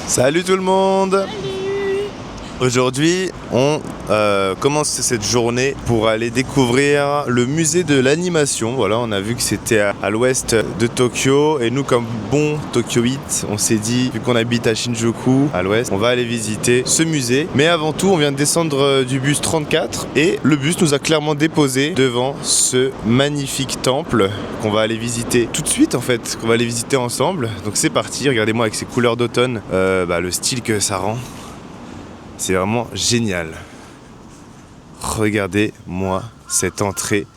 Salut tout le monde. Aujourd'hui, on commence cette journée pour aller découvrir le musée de l'animation. Voilà, on a vu que c'était à l'ouest de Tokyo et nous, comme bons Tokyoïtes, on s'est dit, vu qu'on habite à Shinjuku, à l'ouest, on va aller visiter ce musée. Mais avant tout, on vient de descendre du bus 34 et le bus nous a clairement déposé devant ce magnifique temple qu'on va aller visiter tout de suite en fait, qu'on va aller visiter ensemble. Donc c'est parti, regardez-moi avec ces couleurs d'automne, le style que ça rend. C'est vraiment génial. Regardez-moi cette entrée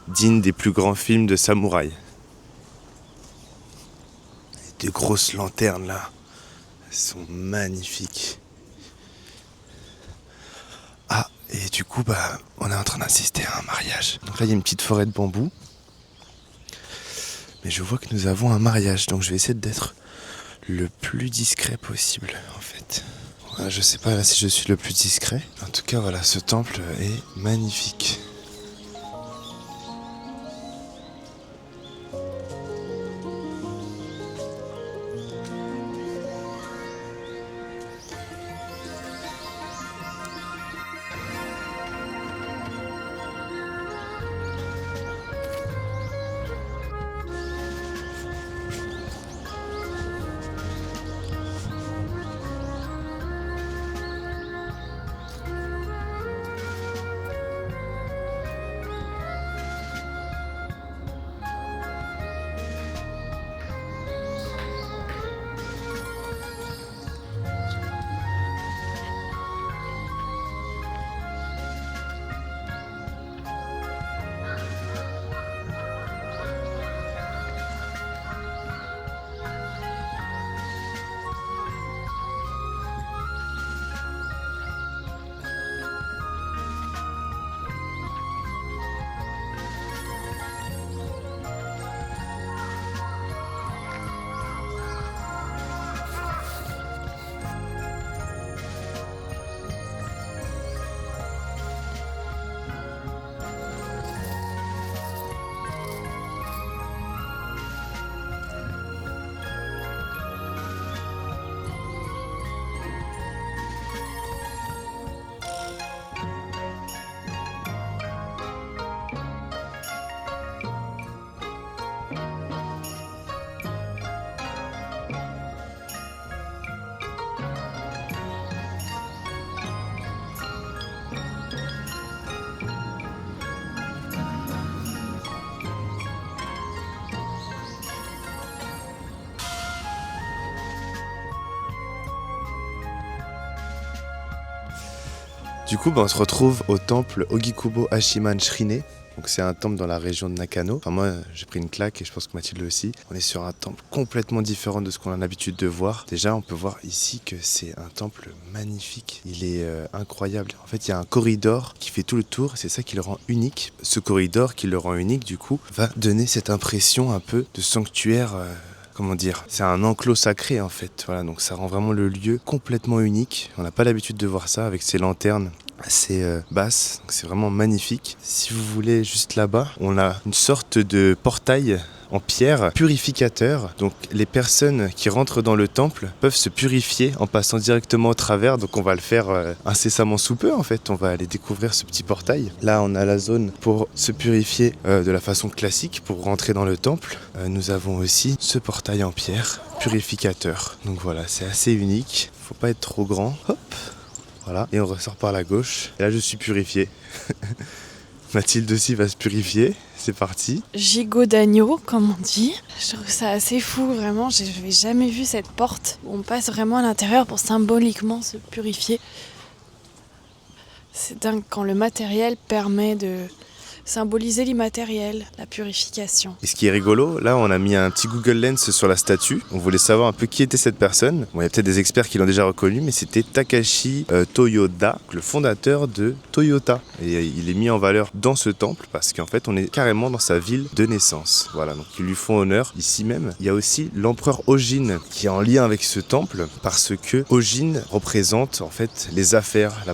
digne des plus grands films de samouraï. Des grosses lanternes là, elles sont magnifiques. Ah, et du coup, on est en train d'assister à un mariage. Donc là, il y a une petite forêt de bambou. Mais je vois que nous avons un mariage, donc je vais essayer d'être le plus discret possible en fait. Je sais pas là si je suis le plus discret. En tout cas, voilà, ce temple est magnifique. Du coup, on se retrouve au temple Ogikubo Hashiman Shrine. Donc c'est un temple dans la région de Nakano. Enfin moi, j'ai pris une claque et je pense que Mathilde aussi. On est sur un temple complètement différent de ce qu'on a l'habitude de voir. Déjà, on peut voir ici que c'est un temple magnifique. Il est incroyable. En fait, il y a un corridor qui fait tout le tour. C'est ça qui le rend unique. Ce corridor qui le rend unique, du coup, va donner cette impression un peu de sanctuaire. Comment dire, c'est un enclos sacré en fait, voilà, donc ça rend vraiment le lieu complètement unique. On n'a pas l'habitude de voir ça avec ces lanternes assez basses, donc c'est vraiment magnifique. Si vous voulez, juste là-bas, on a une sorte de portail en pierre purificateur. Donc les personnes qui rentrent dans le temple peuvent se purifier en passant directement au travers. Donc on va le faire incessamment sous peu en fait. On va aller découvrir ce petit portail. Là on a la zone pour se purifier de la façon classique pour rentrer dans le temple. Nous avons aussi ce portail en pierre purificateur. Donc voilà, c'est assez unique. Faut pas être trop grand. Hop, voilà. Et on ressort par la gauche. Et là je suis purifié. Mathilde aussi va se purifier, c'est parti. Gigot d'agneau, comme on dit. Je trouve ça assez fou, vraiment. Je n'avais jamais vu cette porte où on passe vraiment à l'intérieur pour symboliquement se purifier. C'est dingue quand le matériel permet de symboliser l'immatériel, la purification. Et ce qui est rigolo, là on a mis un petit Google Lens sur la statue. On voulait savoir un peu qui était cette personne. Bon, il y a peut-être des experts qui l'ont déjà reconnu, mais c'était Takashi Toyoda, le fondateur de Toyota. Et il est mis en valeur dans ce temple parce qu'en fait on est carrément dans sa ville de naissance. Voilà, donc ils lui font honneur ici même. Il y a aussi l'empereur Ojin qui est en lien avec ce temple parce que Ojin représente en fait les affaires, la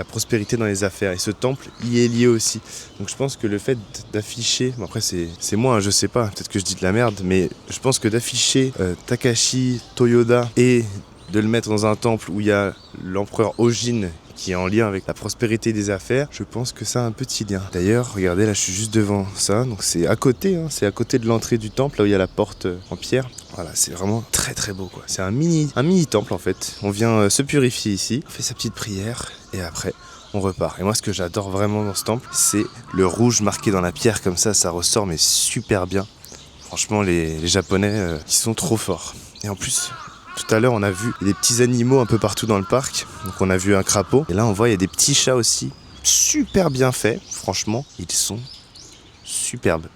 prospérité dans les affaires. Et ce temple y est lié aussi. Donc je pense que le fait d'afficher, bon après c'est moi, je sais pas, peut-être que je dis de la merde, mais je pense que d'afficher Takashi Toyoda et de le mettre dans un temple où il y a l'empereur Ojin qui est en lien avec la prospérité des affaires, je pense que ça a un petit lien. D'ailleurs, regardez, là je suis juste devant ça, donc c'est à côté, hein, c'est à côté de l'entrée du temple, là où il y a la porte en pierre. Voilà, c'est vraiment très très beau quoi. C'est un mini temple en fait. On vient se purifier ici, on fait sa petite prière et après on repart. Et moi ce que j'adore vraiment dans ce temple, c'est le rouge marqué dans la pierre comme ça ressort mais super bien. Franchement les Japonais, ils sont trop forts. Et en plus, tout à l'heure, on a vu des petits animaux un peu partout dans le parc. Donc on a vu un crapaud. Et là, on voit il y a des petits chats aussi. Super bien faits. Franchement, ils sont superbes.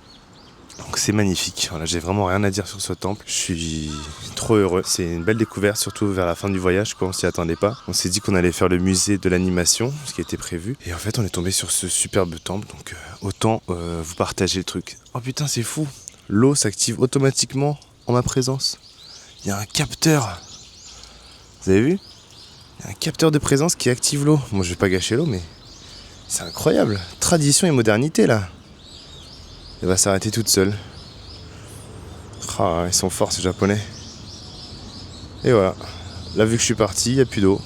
Donc c'est magnifique. Voilà, j'ai vraiment rien à dire sur ce temple. Je suis trop heureux. C'est une belle découverte, surtout vers la fin du voyage, quoi. On s'y attendait pas. On s'est dit qu'on allait faire le musée de l'animation, ce qui était prévu. Et en fait, on est tombé sur ce superbe temple. Donc autant vous partager le truc. Oh putain, c'est fou. L'eau s'active automatiquement en ma présence. Il y a un capteur. Vous avez vu? Il y a un capteur de présence qui active l'eau. Bon, je vais pas gâcher l'eau, mais c'est incroyable. Tradition et modernité, là. Elle va s'arrêter toute seule. Ah, ils sont forts, ces Japonais. Et voilà. Là, vu que je suis parti, il n'y a plus d'eau.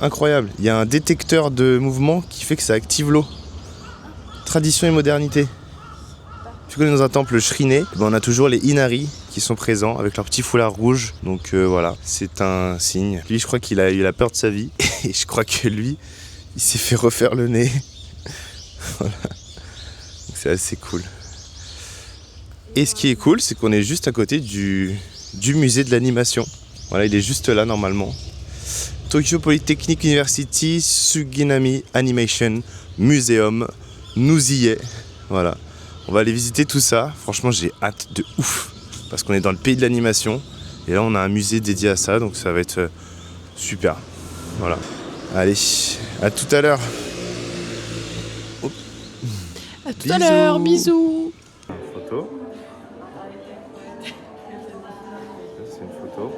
Incroyable. Il y a un détecteur de mouvement qui fait que ça active l'eau. Tradition et modernité. Vu qu'on est dans un temple shriné, on a toujours les Inari qui sont présents avec leur petit foulard rouge. Donc voilà, c'est un signe. Lui, je crois qu'il a eu la peur de sa vie. Et je crois que lui, il s'est fait refaire le nez. Voilà. Donc c'est assez cool. Et ce qui est cool, c'est qu'on est juste à côté du musée de l'animation. Voilà, il est juste là normalement. Tokyo Polytechnic University Suginami Animation Museum. Nous y est. Voilà. On va aller visiter tout ça. Franchement, j'ai hâte de ouf. Parce qu'on est dans le pays de l'animation. Et là, on a un musée dédié à ça. Donc ça va être super. Voilà. Allez, à tout à l'heure. Oh. À tout à l'heure, bisous. Photo. C'est une photo.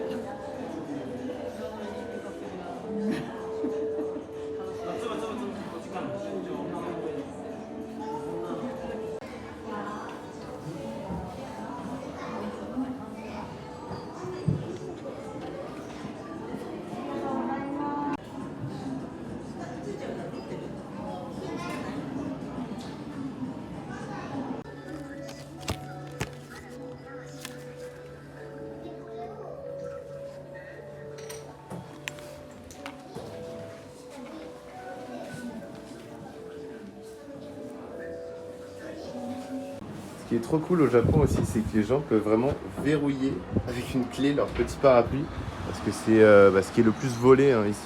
Ce qui est trop cool au Japon aussi, c'est que les gens peuvent vraiment verrouiller avec une clé leur petit parapluie. Parce que c'est ce qui est le plus volé hein, ici.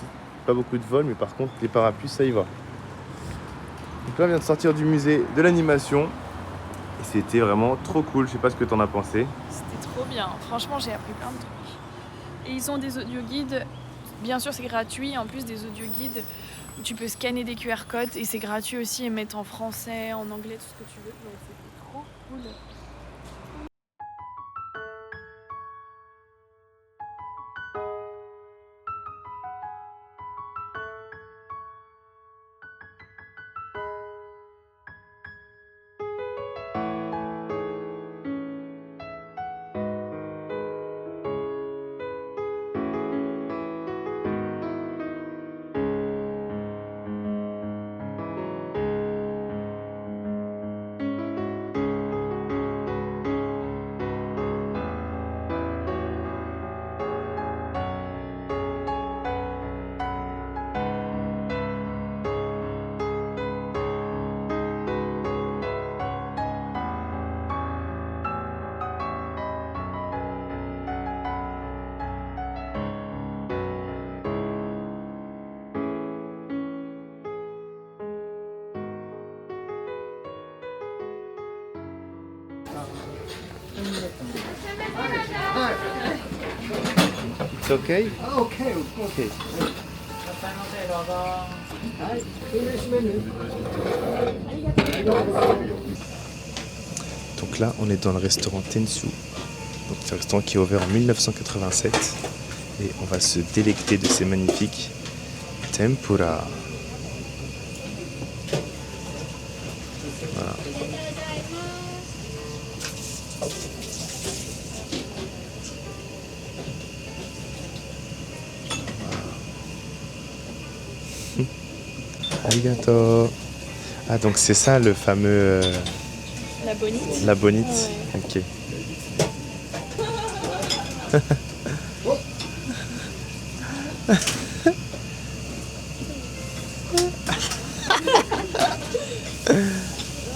Pas beaucoup de vols, mais par contre, les parapluies, ça y va. Donc là, on vient de sortir du musée de l'animation. Et c'était vraiment trop cool. Je sais pas ce que t'en as pensé. C'était trop bien. Franchement, j'ai appris plein de trucs. Et ils ont des audioguides. Bien sûr, c'est gratuit. En plus, des audioguides où tu peux scanner des QR codes. Et c'est gratuit aussi et mettre en français, en anglais, tout ce que tu veux. Donc, c'était trop cool. It's okay? Okay, okay. Donc là, on est dans le restaurant Tensu. Donc c'est un restaurant qui est ouvert en 1987. Et on va se délecter de ces magnifiques tempura. Voilà. Arigato. Ah, donc c'est ça le fameux... La bonite. La bonite. Ouais. Ok.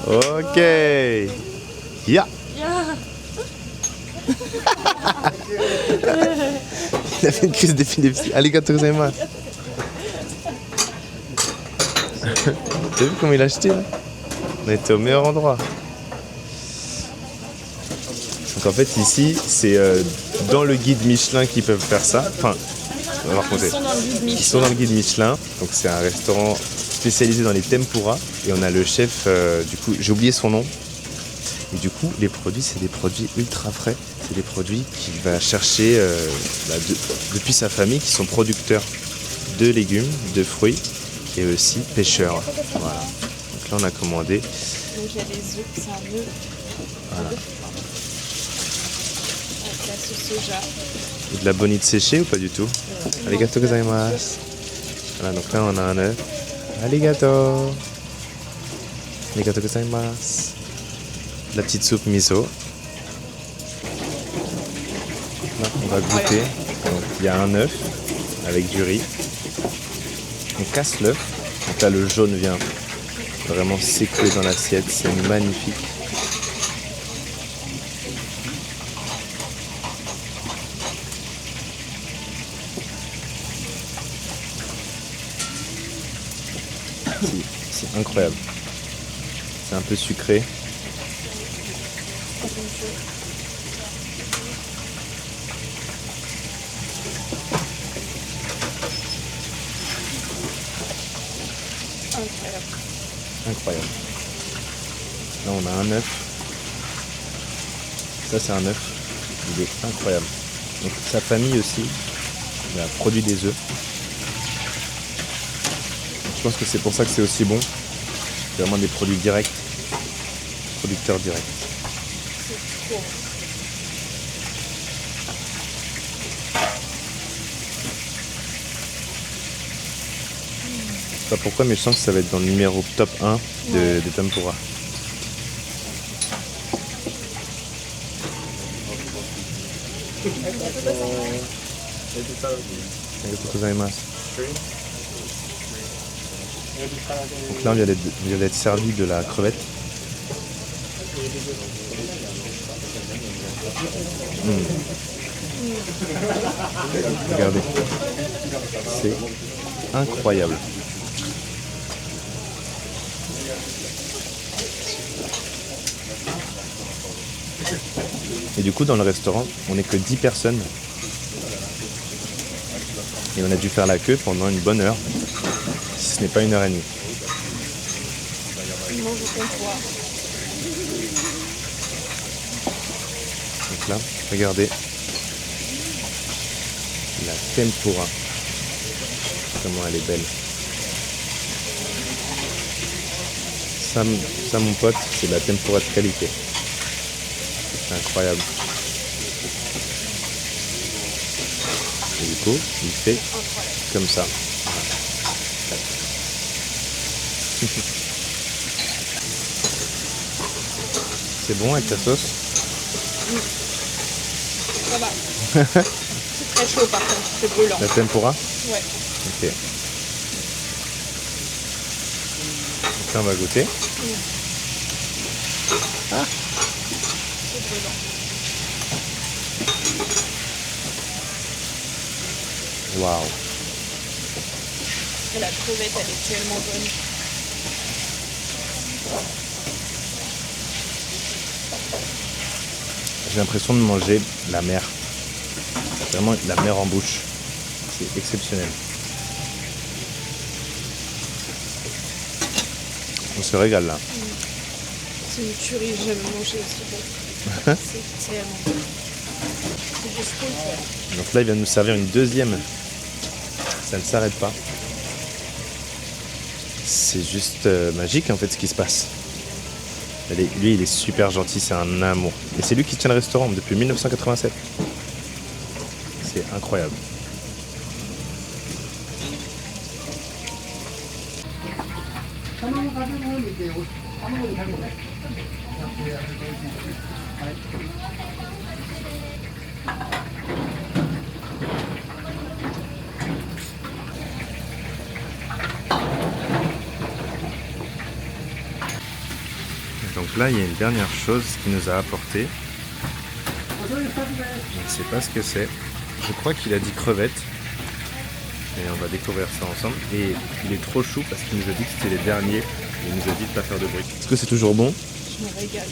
Ok. Ya. Il a fait une crise d'épilepsie. Arigato gozaimasu. T'as vu comment il a acheté là? On était au meilleur endroit. Donc en fait ici c'est dans le guide Michelin qu'ils peuvent faire ça. Enfin, on va raconter. Ils sont dans le guide Michelin. Ils sont dans le guide Michelin. Donc c'est un restaurant spécialisé dans les tempura. Et on a le chef, du coup, j'ai oublié son nom. Et du coup, les produits, c'est des produits ultra frais. C'est des produits qu'il va chercher depuis sa famille, qui sont producteurs de légumes, de fruits et aussi pêcheurs. Voilà. Donc là, on a commandé. Donc il y a des œufs, c'est un œuf. Voilà. Avec la sauce soja. De la bonite séchée ou pas du tout? Arigato gozaimasu. Voilà, donc là, on a un œuf. Arigato. Arigato gozaimasu. La petite soupe miso. Là, on va goûter. Donc, il y a un œuf avec du riz. On casse l'œuf. Donc là, le jaune vient vraiment s'écouler dans l'assiette. C'est magnifique. C'est incroyable. C'est un peu sucré. Incroyable. Là on a un œuf. Ça c'est un œuf. Il est incroyable. Donc sa famille aussi, elle a produit des œufs. Donc, je pense que c'est pour ça que c'est aussi bon. C'est vraiment des produits directs. Producteurs directs. C'est trop. Je sais pas pourquoi, mais je sens que ça va être dans le numéro top 1 des tempura. Arigato gozaimasu. Donc là, on vient d'être servi de la crevette. Regardez. C'est incroyable. Et du coup, dans le restaurant, on n'est que 10 personnes. Et on a dû faire la queue pendant une bonne heure, si ce n'est pas 1h30. Ils mangent au comptoir. Donc là, regardez. La tempura. Comment elle est belle. Ça mon pote, c'est de la tempura de qualité. C'est incroyable. Et du coup, il fait comme ça. Voilà. C'est bon avec ta sauce? Ça va. C'est très chaud par contre, c'est brûlant. La tempura? Ouais. Ok. Donc là, on va goûter. Ah, C'est brûlant. waouh. Et la crevette, elle est tellement bonne. J'ai l'impression de manger la mer. Vraiment la mer en bouche. C'est exceptionnel. On se régale là. C'est une tuerie, j'ai jamais mangé aussi bon. C'est tellement bon. C'est du fruit. Donc là, il vient de nous servir une deuxième. Ça ne s'arrête pas. C'est juste magique en fait ce qui se passe. Lui, il est super gentil, c'est un amour. Et c'est lui qui tient le restaurant depuis 1987. C'est incroyable. Donc là, il y a une dernière chose qu'il nous a apporté. Je ne sais pas ce que c'est. Je crois qu'il a dit crevettes. Et on va découvrir ça ensemble. Et il est trop chou parce qu'il nous a dit que c'était les derniers. Il nous a dit de pas faire de bruit. Est-ce que c'est toujours bon? Je me régale.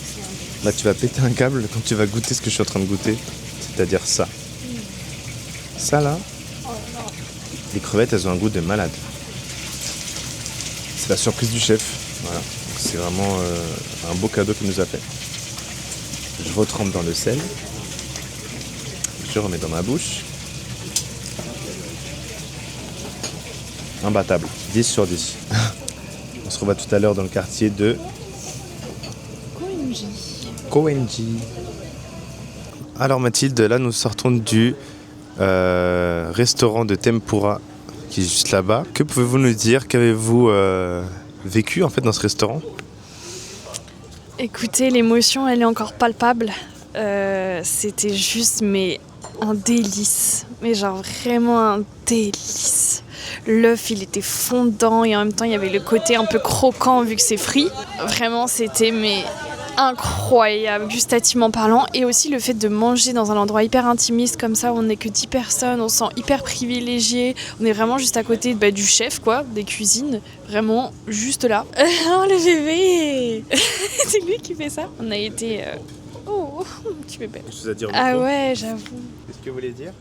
Là, tu vas péter un câble quand tu vas goûter ce que je suis en train de goûter. C'est-à-dire ça. Ça là, les crevettes, elles ont un goût de malade. C'est la surprise du chef. Voilà. C'est vraiment un beau cadeau qu'il nous a fait. Je retrempe dans le sel. Je remets dans ma bouche. Imbattable. 10 sur 10. On se revoit tout à l'heure dans le quartier de Koenji. Alors Mathilde, là nous sortons du restaurant de tempura qui est juste là-bas. Que pouvez-vous nous dire? Qu'avez-vous vécu en fait dans ce restaurant? Écoutez, l'émotion, elle est encore palpable. C'était juste, mais un délice. Mais genre vraiment un délice. L'œuf, il était fondant et en même temps, il y avait le côté un peu croquant vu que c'est frit. Vraiment, c'était incroyable, gustativement parlant. Et aussi le fait de manger dans un endroit hyper intimiste comme ça, où on n'est que 10 personnes, on se sent hyper privilégié. On est vraiment juste à côté du chef, quoi, des cuisines. Vraiment, juste là. Oh, le bébé. C'est lui qui fait ça. On a été... Oh, tu fais belle. Quelque chose à dire? Ah ouais, j'avoue. Qu'est-ce que vous voulez dire?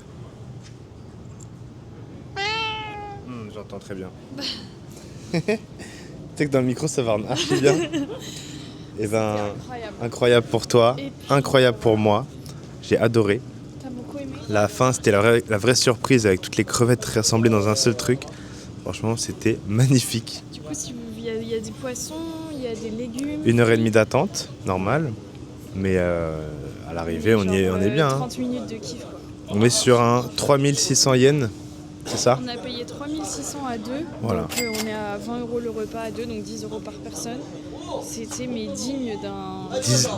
J'entends très bien. Tu sais que dans le micro ça va archi bien. Et ben, incroyable pour toi, puis... incroyable pour moi. J'ai adoré. T'as beaucoup aimé? La fin, c'était la vraie surprise avec toutes les crevettes rassemblées dans un seul truc. Franchement, c'était magnifique. Du coup, il y a des poissons, il y a des légumes. 1h30 d'attente, normal. Mais à l'arrivée, on est bien. 30 minutes de kiff, quoi. On est sur un 3600 yens, c'est ça? On a payé 3600 à deux. Voilà. Donc on est à 20 € le repas à deux, donc 10 € par personne. C'était digne d'un...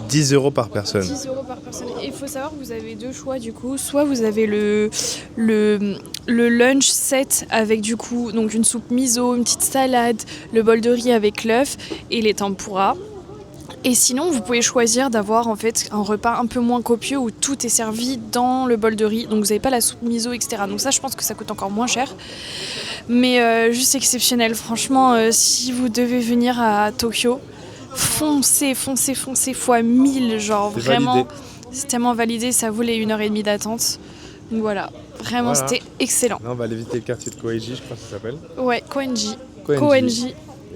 10 € par personne. 10 € par personne. Et il faut savoir que vous avez deux choix du coup. Soit vous avez le lunch set avec du coup donc une soupe miso, une petite salade, le bol de riz avec l'œuf et les tempura. Et sinon, vous pouvez choisir d'avoir en fait un repas un peu moins copieux où tout est servi dans le bol de riz. Donc vous n'avez pas la soupe miso, etc. Donc ça, je pense que ça coûte encore moins cher. Mais juste exceptionnel. Franchement, si vous devez venir à Tokyo, foncez fois 1000. Genre c'est vraiment, validé. C'est tellement validé, ça vaut les 1h30 d'attente. Donc voilà, vraiment C'était excellent. Là, on va aller visiter le quartier de Koenji, je crois que ça s'appelle. Ouais, Koenji.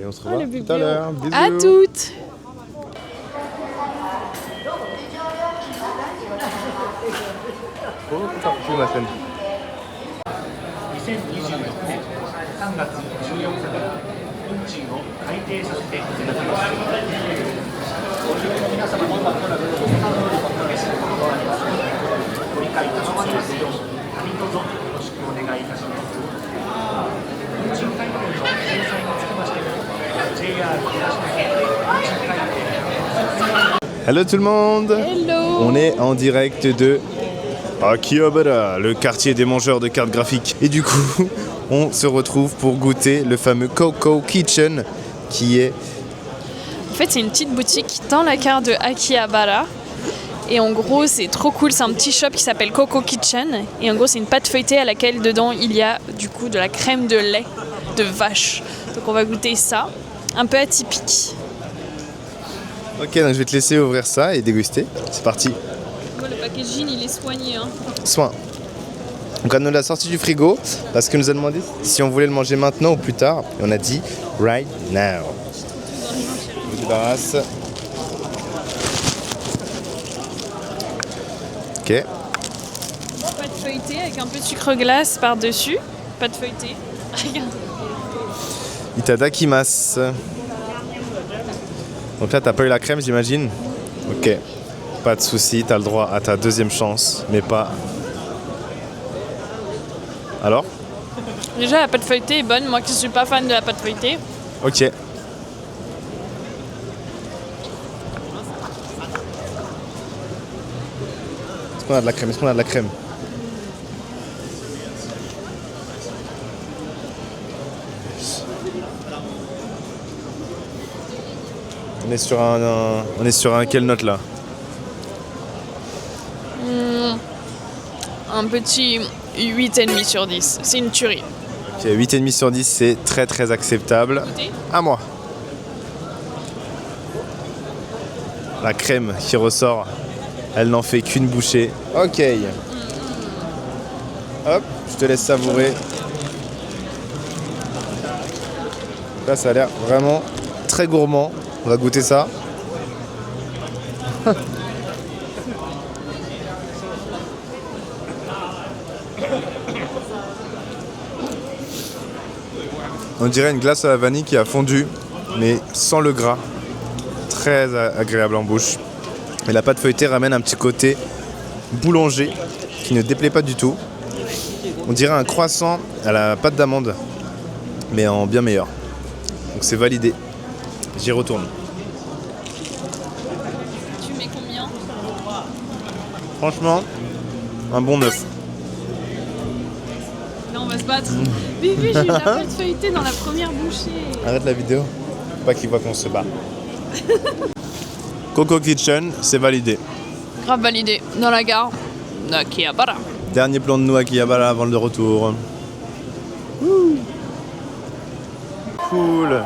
Et on se revoit le tout à l'heure. Bisous. À toutes. Oh, c'est parti ma chaîne. 2024年3月14日から運賃を改定させていただきます。ご利用の皆様にはご負担をおかけすることがありますので、ご理解いただきますよう何卒よろしくお願いいたします。運賃改定の詳細につきましても、JR 東日本運賃改定。 Hello tout le monde. Hello. On est en direct de Akihabara, le quartier des mangeurs de cartes graphiques. Et du coup, on se retrouve pour goûter le fameux Coco Kitchen qui est... En fait, c'est une petite boutique dans la carte de Akihabara. Et en gros, c'est trop cool. C'est un petit shop qui s'appelle Coco Kitchen. Et en gros, c'est une pâte feuilletée à laquelle dedans il y a du coup de la crème de lait de vache. Donc on va goûter ça. Un peu atypique. Ok, donc je vais te laisser ouvrir ça et déguster. C'est parti. Le packaging, il est soigné. Hein. Soin. Donc on nous l'a sorti du frigo parce qu'on nous a demandé si on voulait le manger maintenant ou plus tard. Et on a dit right now. Je me débarrasse. Ok. Pâte feuilletée avec un peu de sucre glace par-dessus. Pâte feuilletée. Itadakimasu. Donc là, t'as pas eu la crème, j'imagine? Ok. Pas de souci, t'as le droit à ta deuxième chance, mais pas... Alors? Déjà, la pâte feuilletée est bonne. Moi qui suis pas fan de la pâte feuilletée. Ok. qu'on a de la crème? Est-ce qu'on a de la crème? On est sur un quelle note là? Un petit 8,5 sur 10. C'est une tuerie. Ok, 8,5 sur 10, c'est très très acceptable. Goûter? À moi. La crème qui ressort, elle n'en fait qu'une bouchée. Ok. Hop, je te laisse savourer. Là, ça a l'air vraiment très gourmand. On va goûter ça. On dirait une glace à la vanille qui a fondu, mais sans le gras. Très agréable en bouche. Et la pâte feuilletée ramène un petit côté boulanger qui ne déplaît pas du tout. On dirait un croissant à la pâte d'amande, mais en bien meilleur. Donc c'est validé. J'y retourne. Tu mets combien? Franchement, un bon 9. Là, on va se battre. Bébé, j'ai eu la pâte feuilletée dans la première bouchée. Arrête la vidéo. Faut pas qu'ils voient qu'on se bat. Coco Kitchen, c'est validé. Grave validé. Dans la gare d'Akihabara. Dernier plan de nous à Akihabara avant le retour. Ouh. Cool.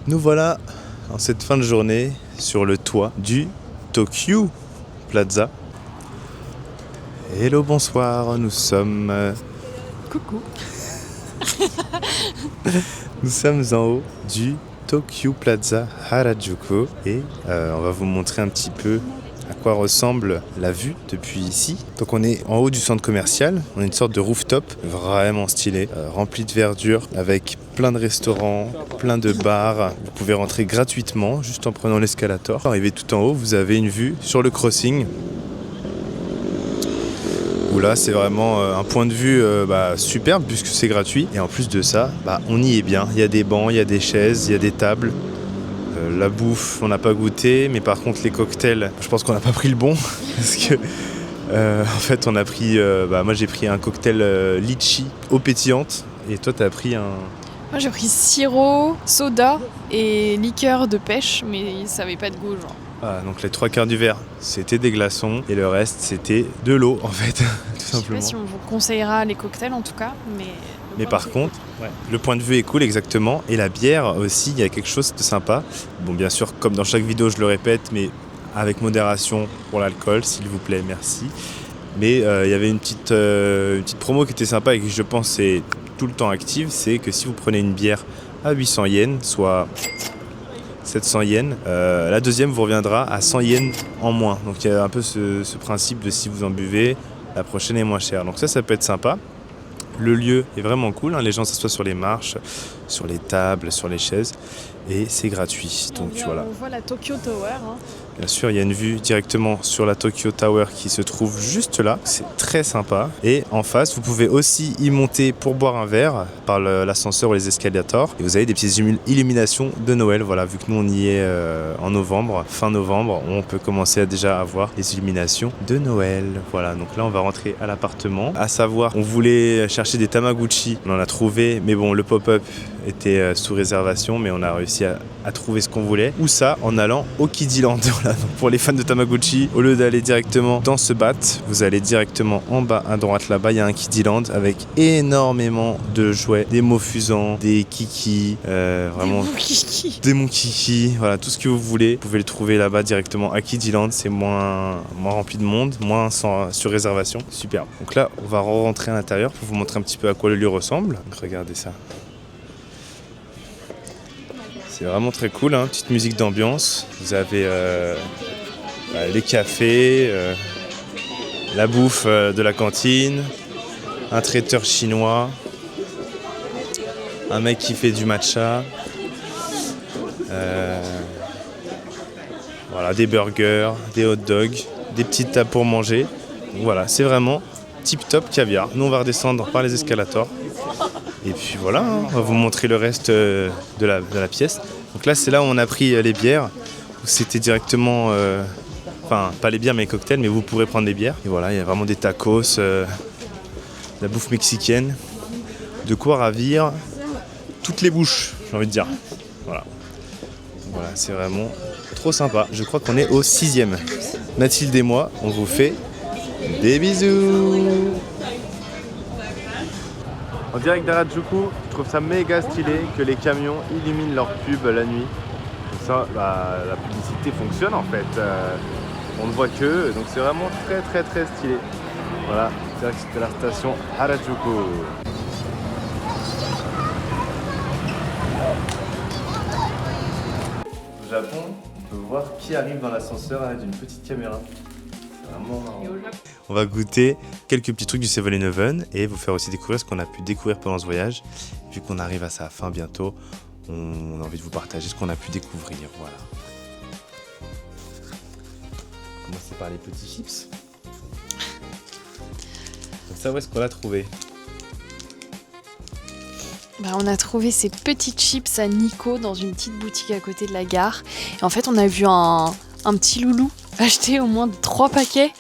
Nous voilà en cette fin de journée sur le toit du Tokyu Plaza. Hello, bonsoir, nous sommes... Coucou. Nous sommes en haut du Tokyu Plaza Harajuku et on va vous montrer un petit peu à quoi ressemble la vue depuis ici. Donc on est en haut du centre commercial, on a une sorte de rooftop vraiment stylé, rempli de verdure, avec plein de restaurants, plein de bars. Vous pouvez rentrer gratuitement juste en prenant l'escalator. Arrivé tout en haut, vous avez une vue sur le crossing. Où là c'est vraiment un point de vue superbe puisque c'est gratuit. Et en plus de ça, on y est bien. Il y a des bancs, il y a des chaises, il y a des tables. La bouffe, on n'a pas goûté, mais par contre les cocktails, je pense qu'on n'a pas pris le bon parce que en fait on a pris, moi j'ai pris un cocktail litchi eau pétillante et toi t'as pris un... Moi j'ai pris sirop, soda et liqueur de pêche, mais ça avait pas de goût genre. Ah, donc les 3/4 du verre c'était des glaçons et le reste c'était de l'eau en fait, tout simplement. Je sais pas si on vous conseillera les cocktails en tout cas, mais... Mais par contre, le point de vue est cool exactement. Et la bière aussi, il y a quelque chose de sympa. Bon, bien sûr, comme dans chaque vidéo, je le répète, mais avec modération pour l'alcool, s'il vous plaît, merci. Mais il y avait une petite promo qui était sympa et qui, je pense, est tout le temps active. C'est que si vous prenez une bière à 800 yens, soit 700 yens, la deuxième vous reviendra à 100 yens en moins. Donc il y a un peu ce principe de si vous en buvez, la prochaine est moins chère. Donc ça peut être sympa. Le lieu est vraiment cool, hein. Les gens s'assoient sur les marches, sur les tables, sur les chaises et c'est gratuit. Donc voilà. On voit la Tokyo Tower. Hein. Bien sûr, il y a une vue directement sur la Tokyo Tower qui se trouve juste là. C'est très sympa. Et en face, vous pouvez aussi y monter pour boire un verre par l'ascenseur ou les escalators. Et vous avez des petites illuminations de Noël. Voilà, vu que nous on y est en novembre, fin novembre, on peut commencer à déjà avoir les illuminations de Noël. Voilà, donc là on va rentrer à l'appartement. À savoir, on voulait chercher des Tamagotchi. On en a trouvé, mais bon, le pop-up était sous réservation, mais on a réussi à trouver ce qu'on voulait. Ou ça, en allant au Kiddyland. Voilà, donc pour les fans de Tamagotchi, au lieu d'aller directement dans ce bat, vous allez directement en bas à droite là-bas, il y a un Kiddyland avec énormément de jouets, des mots fusants, des kikis, vraiment des mon kiki, voilà, tout ce que vous voulez. Vous pouvez le trouver là-bas directement à Kiddyland, c'est moins rempli de monde, moins sur réservation. Super. Donc là, on va rentrer à l'intérieur pour vous montrer un petit peu à quoi le lieu ressemble. Donc regardez ça. C'est vraiment très cool, hein. Petite musique d'ambiance. Vous avez les cafés, la bouffe de la cantine, un traiteur chinois, un mec qui fait du matcha, voilà, des burgers, des hot dogs, des petites tables pour manger. Donc voilà, c'est vraiment tip top caviar. Nous on va redescendre par les escalators. Et puis voilà, hein, on va vous montrer le reste de la pièce. Donc là c'est là où on a pris les bières. C'était directement, enfin pas les bières mais les cocktails, mais vous pourrez prendre des bières. Et voilà, il y a vraiment des tacos, la bouffe mexicaine, de quoi ravir toutes les bouches, j'ai envie de dire. Voilà, voilà, c'est vraiment trop sympa. Je crois qu'on est au 6e. Mathilde et moi, on vous fait des bisous. En direct d'Harajuku, je trouve ça méga stylé que les camions illuminent leur pub la nuit. Comme ça, la publicité fonctionne en fait. On ne voit que, donc c'est vraiment très très très stylé. Voilà, direct de la station Harajuku. Au Japon, on peut voir qui arrive dans l'ascenseur avec une petite caméra. C'est vraiment marrant. On va goûter quelques petits trucs du 7-Eleven et vous faire aussi découvrir ce qu'on a pu découvrir pendant ce voyage. Vu qu'on arrive à sa fin bientôt, on a envie de vous partager ce qu'on a pu découvrir. Voilà. On va commencer par les petits chips. Donc ça, où est-ce qu'on l'a trouvé? On a trouvé ces petites chips à Nico dans une petite boutique à côté de la gare. Et en fait, on a vu un petit loulou acheter au moins 3 paquets.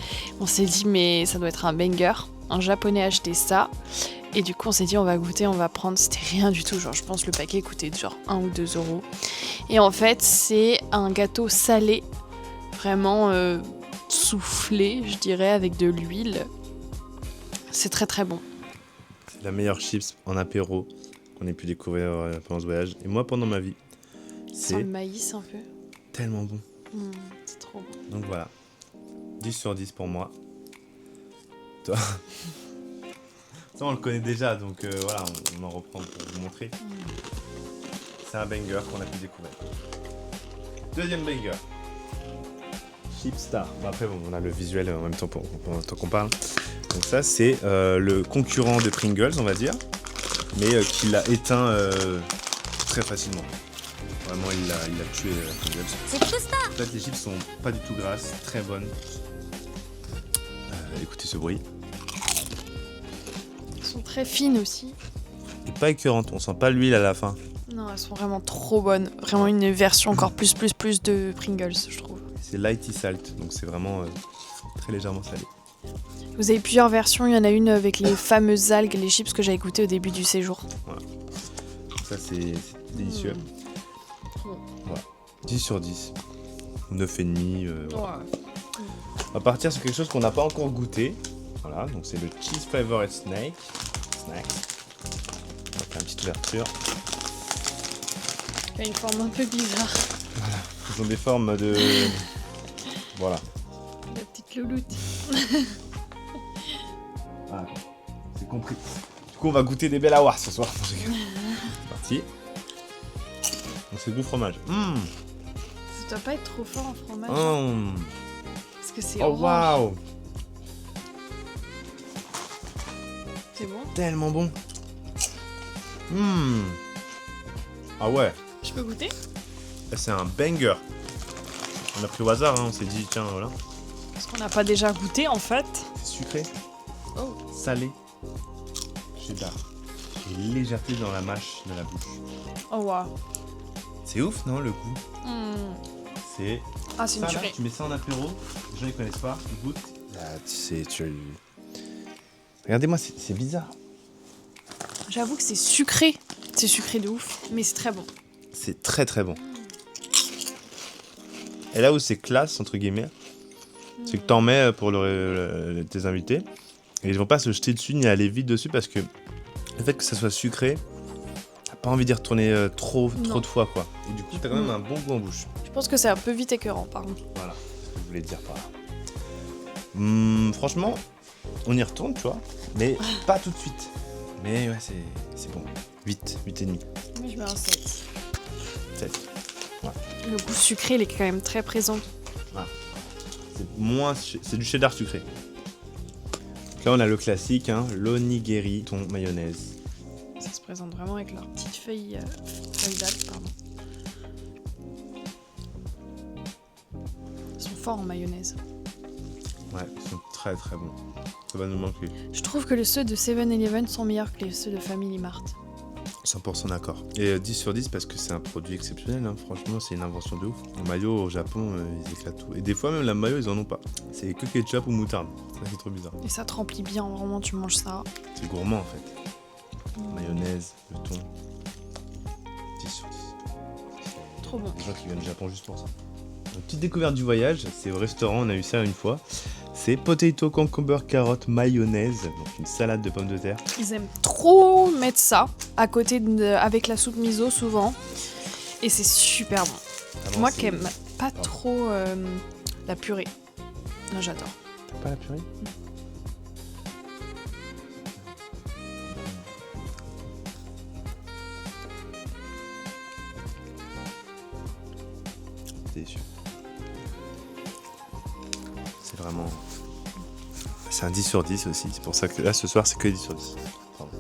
On s'est dit, mais ça doit être un banger. Un japonais a acheté ça. Et du coup, on s'est dit, on va goûter, on va prendre. C'était rien du tout. Genre, je pense que le paquet coûtait genre 1 ou 2 euros. Et en fait, c'est un gâteau salé, vraiment soufflé, je dirais, avec de l'huile. C'est très très bon. C'est la meilleure chips en apéro qu'on ait pu découvrir pendant ce voyage. Et moi, pendant ma vie, C'est le maïs un peu. tellement bon. C'est trop bon. Donc voilà, 10 sur 10 pour moi. Toi, ça on le connaît déjà, donc voilà, on en reprend pour vous montrer. C'est un banger qu'on a pu découvrir. Deuxième banger, Chipstar. Après bon, on a le visuel en même temps pendant qu'on parle. Donc ça c'est le concurrent de Pringles, on va dire, mais qui l'a éteint très facilement. Vraiment, il l'a tué la Pringles. En fait, les chips sont pas du tout grasses, très bonnes. Écoutez ce bruit. Elles sont très fines aussi. Et pas écœurantes, on sent pas l'huile à la fin. Non, elles sont vraiment trop bonnes. Vraiment une version encore plus de Pringles, je trouve. C'est lighty salt, donc c'est vraiment très légèrement salé. Vous avez plusieurs versions. Il y en a une avec les fameuses algues, les chips que j'avais goûté au début du séjour. Voilà. Ça, c'est délicieux. Voilà. 10 sur 10. 9,5. Voilà. On va partir sur quelque chose qu'on n'a pas encore goûté. Voilà, donc c'est le Cheese Flavored Snack. On va faire une petite ouverture. Il a une forme un peu bizarre. Voilà. Ils ont des formes de... Voilà. La petite louloute. Voilà. C'est compris. Du coup, on va goûter des Bellawar ce soir. C'est parti. Donc c'est goût fromage. Ça doit pas être trop fort en fromage. Parce que c'est Oh orange. waouh! C'est bon? Tellement bon. Ah ouais. Je peux goûter? C'est un banger. On a pris au hasard, hein. On s'est dit tiens voilà. Parce qu'on n'a pas déjà goûté en fait. C'est sucré, Oh. salé, cheddar. Et légèreté dans la mâche de la bouche. Oh waouh. C'est ouf non le goût? C'est... Ah c'est une Ça là, tuerie. tu mets ça en apéro, les gens ils connaissent pas, ils goûtent. Regardez-moi, c'est bizarre. J'avoue que c'est sucré. C'est sucré de ouf. Mais c'est très bon. C'est très très bon. Et là où c'est classe, entre guillemets, c'est que t'en mets pour tes invités. Et ils vont pas se jeter dessus ni aller vite dessus parce que le fait que ça soit sucré, t'as pas envie d'y retourner trop de fois quoi. Et du coup t'as quand même un bon goût en bouche. Je pense que c'est un peu vite écœurant par contre. Voilà, c'est ce que je voulais dire par là. Franchement, on y retourne, tu vois, mais pas tout de suite. Mais ouais, c'est bon. 8,5. Moi je mets un 7. 7. Ouais. Le goût sucré il est quand même très présent. C'est du cheddar sucré. Là, on a le classique, hein, l'onigiri, thon mayonnaise. Ça se présente vraiment avec leur petite feuille d'algue, pardon. Ils sont forts en mayonnaise. Ouais, ils sont très très bons. Ça va nous manquer. Je trouve que les ceux de 7-Eleven sont meilleurs que les ceux de Family Mart. 100% d'accord. Et 10 sur 10 parce que c'est un produit exceptionnel, hein. Franchement c'est une invention de ouf. Le mayo au Japon, ils éclatent tout. Et des fois même la mayo ils en ont pas. C'est que ketchup ou moutarde. Ça c'est trop bizarre. Et ça te remplit bien, vraiment tu manges ça. C'est gourmand en fait. Mayonnaise, le thon. 10 sur 10. Trop bon. Des gens qui viennent du Japon juste pour ça. Une petite découverte du voyage, c'est au restaurant, on a eu ça une fois. C'est potato, concombre, carotte, mayonnaise, donc une salade de pommes de terre. Ils aiment trop mettre ça à côté avec la soupe miso souvent. Et c'est super bon. Vraiment, Moi c'est- qui aime pas trop la purée. Non, j'adore. T'as pas la purée? Déçu. C'est vraiment... C'est un 10 sur 10 aussi, c'est pour ça que là ce soir c'est que 10 sur 10. Pardon.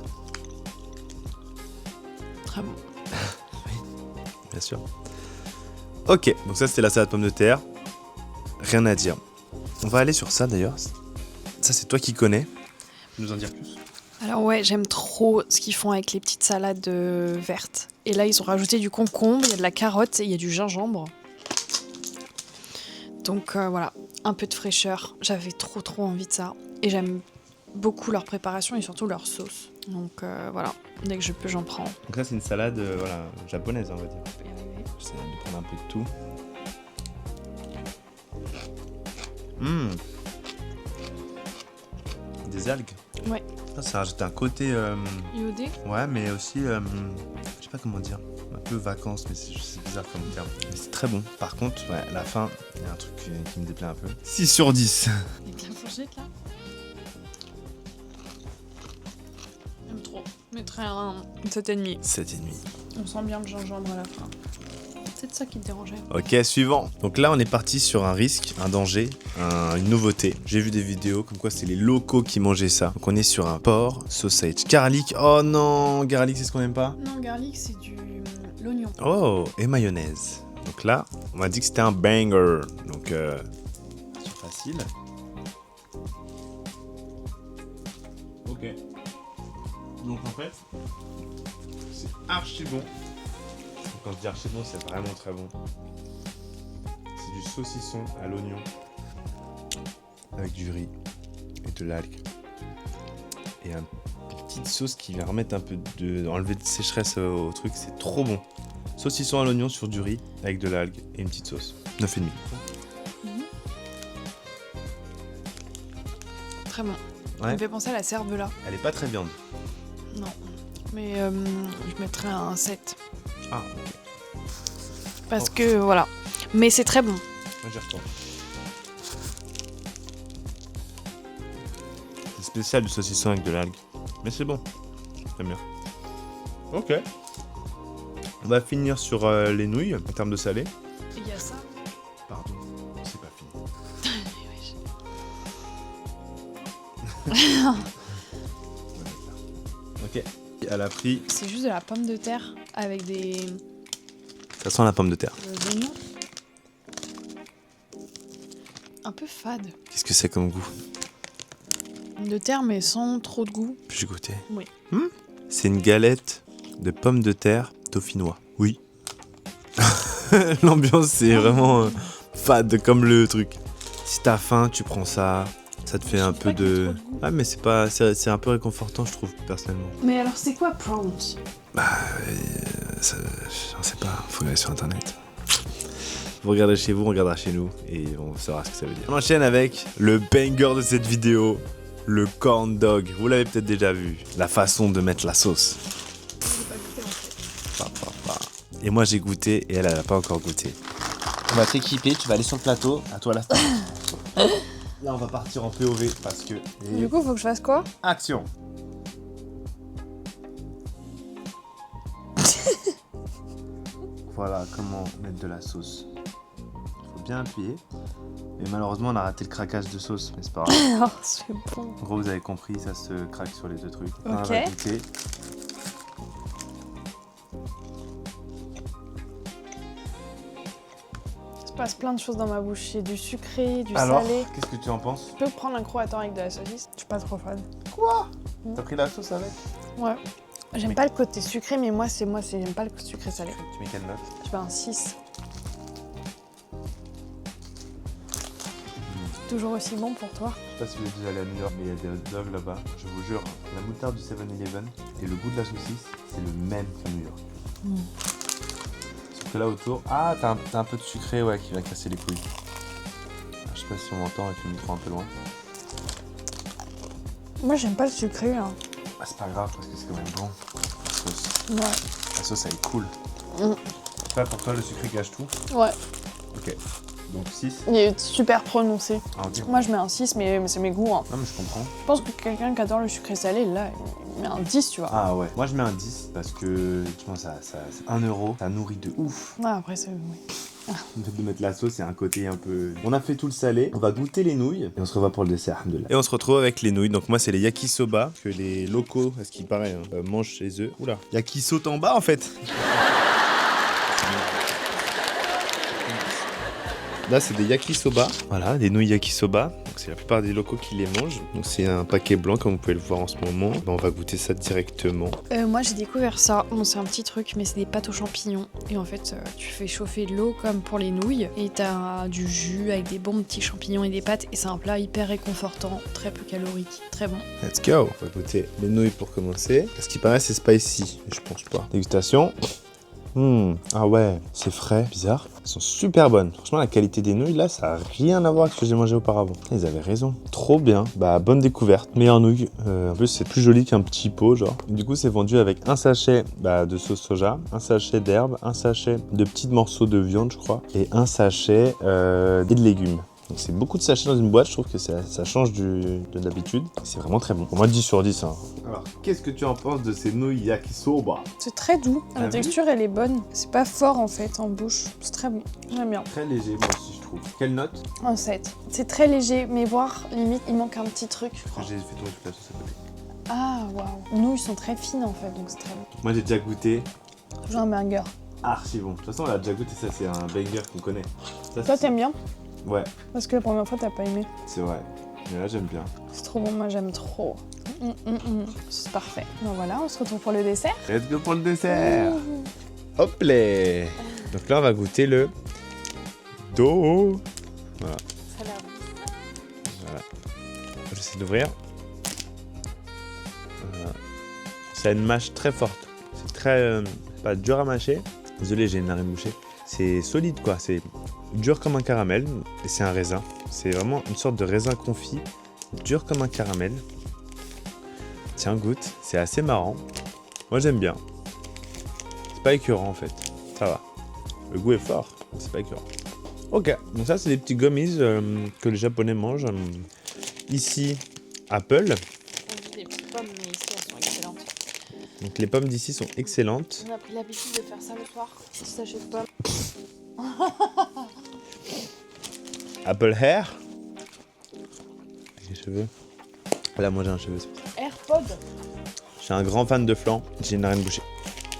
Très bon. Bien sûr. Ok, donc ça c'était la salade pomme de terre. Rien à dire. On va aller sur ça d'ailleurs. Ça c'est toi qui connais. Tu peux nous en dire plus? Alors ouais, j'aime trop ce qu'ils font avec les petites salades vertes. Et là, ils ont rajouté du concombre, il y a de la carotte et il y a du gingembre. Donc voilà, un peu de fraîcheur. J'avais trop envie de ça. Et j'aime beaucoup leur préparation et surtout leur sauce. Donc voilà, dès que je peux, j'en prends. Donc ça c'est une salade voilà, japonaise on va dire. J'essaie de prendre un peu de tout. Des algues. Ouais. Ça rajoute un côté... Iodé. ouais, mais aussi... je sais pas comment dire. Un peu vacances, mais c'est bizarre comme terme. Mais c'est très bon. Par contre, ouais, la fin, il y a un truc qui me déplaît un peu. 6 sur 10. Avec la fourchette là. J'aime trop. Je mettrais un 7,5. 7,5. On sent bien le gingembre à la fin. C'est de ça qui te dérangeait. Ok, suivant. Donc là, on est parti sur un risque, un danger, une nouveauté. J'ai vu des vidéos comme quoi c'est les locaux qui mangeaient ça. Donc on est sur un porc, sausage, garlic. Oh non, garlic, c'est ce qu'on aime pas? Non, garlic, c'est l'oignon. Oh, et mayonnaise. Donc là, on m'a dit que c'était un banger. Donc, c'est facile. Ok. Donc en fait, c'est archi bon. Quand je dis archi bon, c'est vraiment très bon. C'est du saucisson à l'oignon avec du riz et de l'algue et une petite sauce qui vient remettre un peu enlever de sécheresse au truc. C'est trop bon. Saucisson à l'oignon sur du riz avec de l'algue et une petite sauce. 9,5. Très bon. Ça Ouais. me fait penser à la cervela. Elle est pas très viande. Non. Mais je mettrais un 7. Ah, ok. Parce que voilà. Mais c'est très bon. Moi j'y retourne. C'est spécial du saucisson avec de l'algue. Mais c'est bon. J'aime bien. Ok. On va finir sur les nouilles en termes de salé. Il y a ça. Pardon, c'est pas fini. Ok. Elle a pris. C'est juste de la pomme de terre avec des Ça sent la pomme de terre. oignons. Un peu fade. Qu'est-ce que c'est comme goût? Pomme de terre mais sans trop de goût. Puis-je goûter? Oui. C'est une galette de pommes de terre dauphinois. Oui. L'ambiance c'est vraiment fade comme le truc. Si t'as faim, tu prends ça. Ça te fait un peu pas qu'il y ait de... trop de goût. Ah mais c'est pas... C'est un peu réconfortant je trouve personnellement. Mais alors c'est quoi prawns? On sait pas, faut aller sur internet. Vous regardez chez vous, on regardera chez nous et on saura ce que ça veut dire. On enchaîne avec le banger de cette vidéo, le corn dog. Vous l'avez peut-être déjà vu, la façon de mettre la sauce. Et moi j'ai goûté et elle a pas encore goûté. On va t'équiper, tu vas aller sur le plateau, à toi la star. Là on va partir en POV parce que... Du coup, faut que je fasse quoi? Action. Voilà comment mettre de la sauce. Il faut bien appuyer. Et malheureusement, on a raté le craquage de sauce, mais c'est pas grave. Oh, c'est bon. En gros, vous avez compris, ça se craque sur les deux trucs. Ok. On va goûter. Il se passe plein de choses dans ma bouche. J'ai du sucré, du Alors, salé. qu'est-ce que tu en penses? Tu peux prendre un croatant avec de la saucisse? Je suis pas trop fan. Quoi? T'as pris la sauce avec? Ouais. J'aime pas le côté sucré, mais moi, j'aime pas le sucré salé. Tu mets quelle note? Je fais un 6. Toujours aussi bon pour toi? Je sais pas si vous êtes déjà allé à New York, mais il y a des hot dogs là-bas. Je vous jure, la moutarde du 7-Eleven et le goût de la saucisse, c'est le même qu'à New York. Sauf que là autour, ah, t'as un peu de sucré, ouais, qui va casser les couilles. Je sais pas si on m'entend avec le micro un peu loin. Moi, j'aime pas le sucré. Hein. Ah, c'est pas grave parce que c'est quand même bon. La sauce, Ouais. la sauce elle est cool. C'est pas pour toi le sucré gâche tout? Ouais. Ok. Donc 6. Il est super prononcé. Ah, ok. Moi, je mets un 6, mais c'est mes goûts. Hein. Non mais je comprends. Je pense que quelqu'un qui adore le sucré salé, là, il met un 10, tu vois. Ah ouais. Moi je mets un 10 parce que je pense ça c'est 1 euro. Ça nourrit de ouf. Ah, après, c'est... Oui. Le fait de mettre la sauce, c'est un côté un peu... On a fait tout le salé, on va goûter les nouilles et on se revoit pour le dessert. Et on se retrouve avec les nouilles. Donc moi c'est les yakisoba que les locaux, à ce qui paraît, mangent chez eux. Oula, yaki saute en bas en fait. Là c'est des yakisoba. Voilà, des nouilles yakisoba. Donc c'est la plupart des locaux qui les mangent. Donc c'est un paquet blanc comme vous pouvez le voir en ce moment. Ben, on va goûter ça directement. Moi, j'ai découvert ça. Bon, c'est un petit truc, mais c'est des pâtes aux champignons. Et en fait, tu fais chauffer de l'eau comme pour les nouilles. Et t'as du jus avec des bons petits champignons et des pâtes. Et c'est un plat hyper réconfortant, très peu calorique, très bon. Let's go. On va goûter les nouilles pour commencer. Ce qui paraît c'est spicy, mais je pense pas. Dégustation. Ah ouais, c'est frais, bizarre. Elles sont super bonnes. Franchement, la qualité des nouilles, là, ça a rien à voir avec ce que j'ai mangé auparavant. Ils avaient raison. Trop bien. Bah, bonne découverte. Meilleure nouille. En plus, c'est plus joli qu'un petit pot, genre. Du coup, c'est vendu avec un sachet de sauce soja, un sachet d'herbe, un sachet de petits morceaux de viande, je crois, et un sachet et de légumes. Donc c'est beaucoup de sachets dans une boîte, je trouve que ça change de d'habitude. C'est vraiment très bon. Pour moi 10 sur 10. Hein. Alors, qu'est-ce que tu en penses de ces nouilles yakisoba? C'est très doux. Ah La oui. texture, elle est bonne. C'est pas fort, en fait, en bouche. C'est très bon. J'aime bien. Très léger, moi aussi je trouve. Quelle note? Un 7. C'est très léger, mais voire, limite, il manque un petit truc. je crois. J'ai fait tomber toute la sauce à côté. Ah, waouh. Nous, ils sont très fines, en fait, donc c'est très bon. Moi j'ai déjà goûté. Toujours un burger. Archi bon. De toute façon, on a déjà goûté ça, c'est un banger qu'on connaît. Ça, Toi, c'est- t'aimes bien? Ouais, Parce que la première fois, t'as pas aimé. c'est vrai. Mais là, j'aime bien. C'est trop bon, moi, j'aime trop. C'est parfait. Donc voilà, on se retrouve pour le dessert. Let's go pour le dessert. Hop là. Donc là, on va goûter le do. Ça a l'air bon. Voilà. J'essaie d'ouvrir. Voilà. Ça a une mâche très forte. C'est très... pas dur à mâcher. Désolé, j'ai une narine bouchée. C'est solide, quoi. C'est dur comme un caramel. Et c'est un raisin. C'est vraiment une sorte de raisin confit. Dur comme un caramel. Tiens, goûte. C'est assez marrant. Moi, j'aime bien. C'est pas écœurant, en fait. Ça va. Le goût est fort. C'est pas écœurant. Ok. Donc ça, c'est des petits gummies que les Japonais mangent. Ici, Apple. On dit des petites pommes, mais ici, elles sont excellentes. Donc les pommes d'ici sont excellentes. On a pris l'habitude de faire ça le soir. Petit sachet de pommes. Apple Hair. Les cheveux. Là, moi j'ai un cheveu. AirPod. Je suis un grand fan de flan. J'ai une narine bouchée.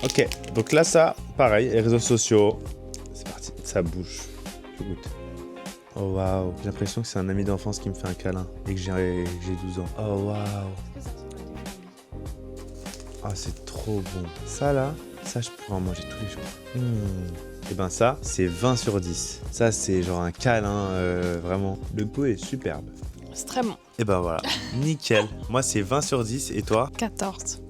Ok, donc là, ça, pareil, les réseaux sociaux. C'est parti, ça bouge. Je goûte. Oh waouh, j'ai l'impression que c'est un ami d'enfance qui me fait un câlin et que j'ai 12 ans. Oh waouh. Ah, c'est trop bon. Ça là, ça je pourrais en manger tous les jours. Et ben ça, c'est 20 sur 10. Ça, c'est genre un câlin, vraiment. Le goût est superbe. C'est très bon. Et ben voilà, nickel. Moi, c'est 20 sur 10 et toi? 14.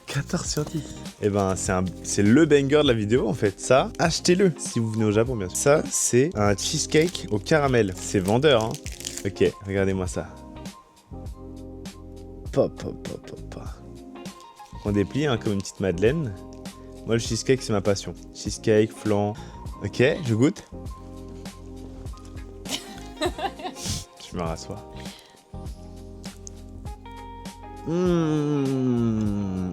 14 sur 10. Et ben c'est le banger de la vidéo en fait. Ça, achetez-le si vous venez au Japon bien sûr. Ça, c'est un cheesecake au caramel. C'est vendeur, hein. Ok, regardez-moi ça. Pop, pop, pop, pop, pop. On déplie hein, comme une petite madeleine. Moi, le cheesecake, c'est ma passion. Cheesecake, flan. Ok, je goûte. Je me rassois.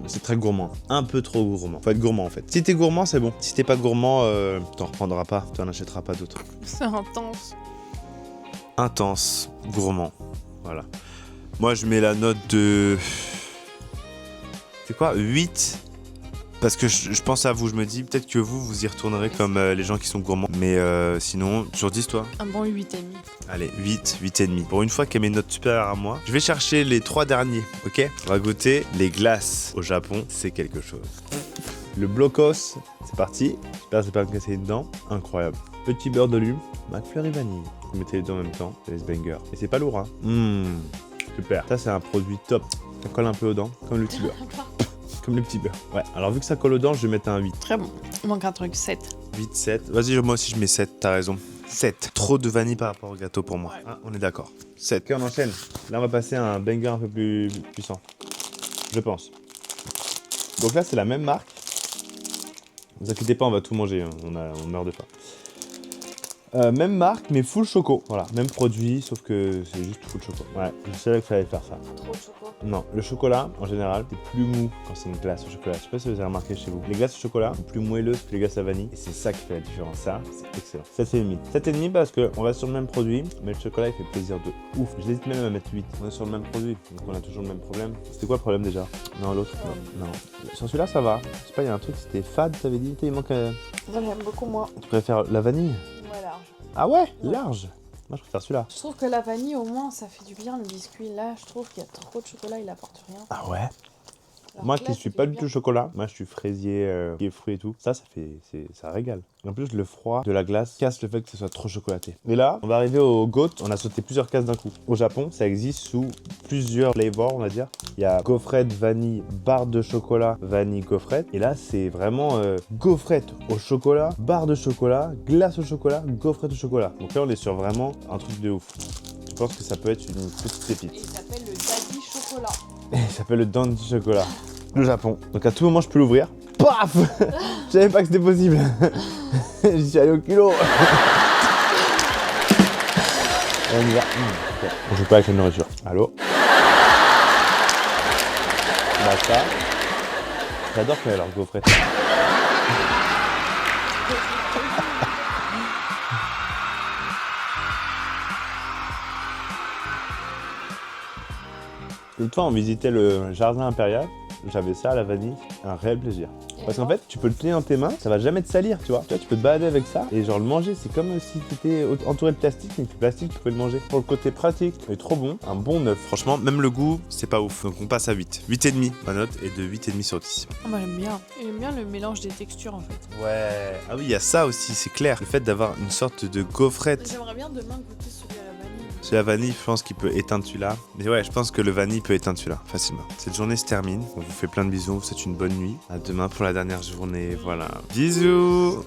C'est très gourmand, un peu trop gourmand. Faut être gourmand en fait. Si t'es gourmand, c'est bon. Si t'es pas gourmand, t'en reprendras pas, t'en achèteras pas d'autres. C'est intense. intense, gourmand. Voilà. Moi, je mets la note de... C'est quoi 8. Parce que je pense à vous, je me dis peut-être que vous y retournerez comme les gens qui sont gourmands. Mais sinon, sur 10 toi? Un bon 8,5. Allez, 8, 8,5. Pour une fois qu'elle met une note supérieure à moi, je vais chercher les 3 derniers, ok? On va goûter les glaces au Japon, c'est quelque chose. Le Blocos, c'est parti. J'espère que c'est pas me casser dedans. Incroyable. Petit beurre de lume, McFlurry vanille. Vous mettez les deux en même temps, c'est les bangers. Et c'est pas lourd, hein. Super. Ça, c'est un produit top. Ça colle un peu aux dents, comme le petit beurre. Comme le petit beurre. Ouais, alors vu que ça colle aux dents, je vais mettre un 8. Très bon. Il manque un truc, 7. 8, 7. Vas-y, moi aussi je mets 7, t'as raison. 7. Trop de vanille par rapport au gâteau pour moi. Ah, on est d'accord. 7. Ok, on enchaîne. Là, on va passer à un banger un peu plus puissant. Je pense. Donc là, c'est la même marque. Ne vous inquiétez pas, on va tout manger. Hein. On meurt de faim. Même marque, mais full choco. Voilà, même produit, sauf que c'est juste full choco. Ouais, je savais qu'il fallait faire ça. Trop de choco. Non, le chocolat, en général, c'est plus mou quand c'est une glace au chocolat. Je sais pas si vous avez remarqué chez vous. Les glaces au chocolat sont plus moelleuses que les glaces à vanille. Et c'est ça qui fait la différence. Ça, c'est excellent. 7,5. 7,5 parce qu'on reste sur le même produit, mais le chocolat, il fait plaisir de ouf. J'hésite même à mettre 8. On est sur le même produit, donc on a toujours le même problème. C'était quoi le problème déjà? Non, l'autre? Non. Sur celui-là, ça va. Je sais pas, il y a un truc, c'était fade, t'avais dit. Il manque... Moi, j'aime beaucoup moins. Tu préfères la vanille? Ouais, large. Ah ouais, large. Moi, je préfère celui-là. Je trouve que la vanille, au moins, ça fait du bien, le biscuit. Là, je trouve qu'il y a trop de chocolat, il apporte rien. Ah ouais? Alors Moi que là, qui ça suis fait pas du du bien. tout chocolat, moi je suis fraisier, fruits et tout. Ça régale. En plus le froid de la glace casse le fait que ce soit trop chocolaté. Et là, on va arriver au goat. On a sauté plusieurs cases d'un coup. Au Japon, ça existe sous plusieurs flavors, on va dire. Il y a gaufrette, vanille, barre de chocolat, vanille, gaufrette. Et là, c'est vraiment gaufrette au chocolat, barre de chocolat, glace au chocolat, gaufrette au chocolat. Donc là, on est sur vraiment un truc de ouf. Je pense que ça peut être une petite Et pépite. il s'appelle le Daddy Chocolat. Il s'appelle le Dandy Chocolat. Le Japon. Donc à tout moment, je peux l'ouvrir. Paf. Je savais pas que c'était possible. J'y suis allé au culot. Et on y va. Okay. On joue pas avec la nourriture. Allô? Bah ça. J'adore quand il y a leur gaufrette. L'autre fois, on visitait le jardin impérial. J'avais ça à la vanille, un réel plaisir. Parce qu'en fait, tu peux le tenir dans tes mains, ça va jamais te salir, tu vois. Tu peux te balader avec ça et genre le manger. C'est comme si tu étais entouré de plastique, mais le plastique, tu peux le manger. Pour le côté pratique, il est trop bon. Un bon 9. Franchement, même le goût, c'est pas ouf. Donc on passe à 8. 8,5. Ma note est de 8,5 sur 10. Moi, j'aime bien. J'aime bien le mélange des textures, en fait. Ouais. Ah oui, il y a ça aussi, c'est clair. Le fait d'avoir une sorte de gaufrette. J'aimerais bien demain goûter celui à la vanille. C'est la vanille, je pense qu'il peut éteindre celui-là. Mais ouais, je pense que le vanille peut éteindre celui-là, facilement. Cette journée se termine. On vous fait plein de bisous, on vous souhaite une bonne nuit. À demain pour la dernière journée. Voilà. Bisous!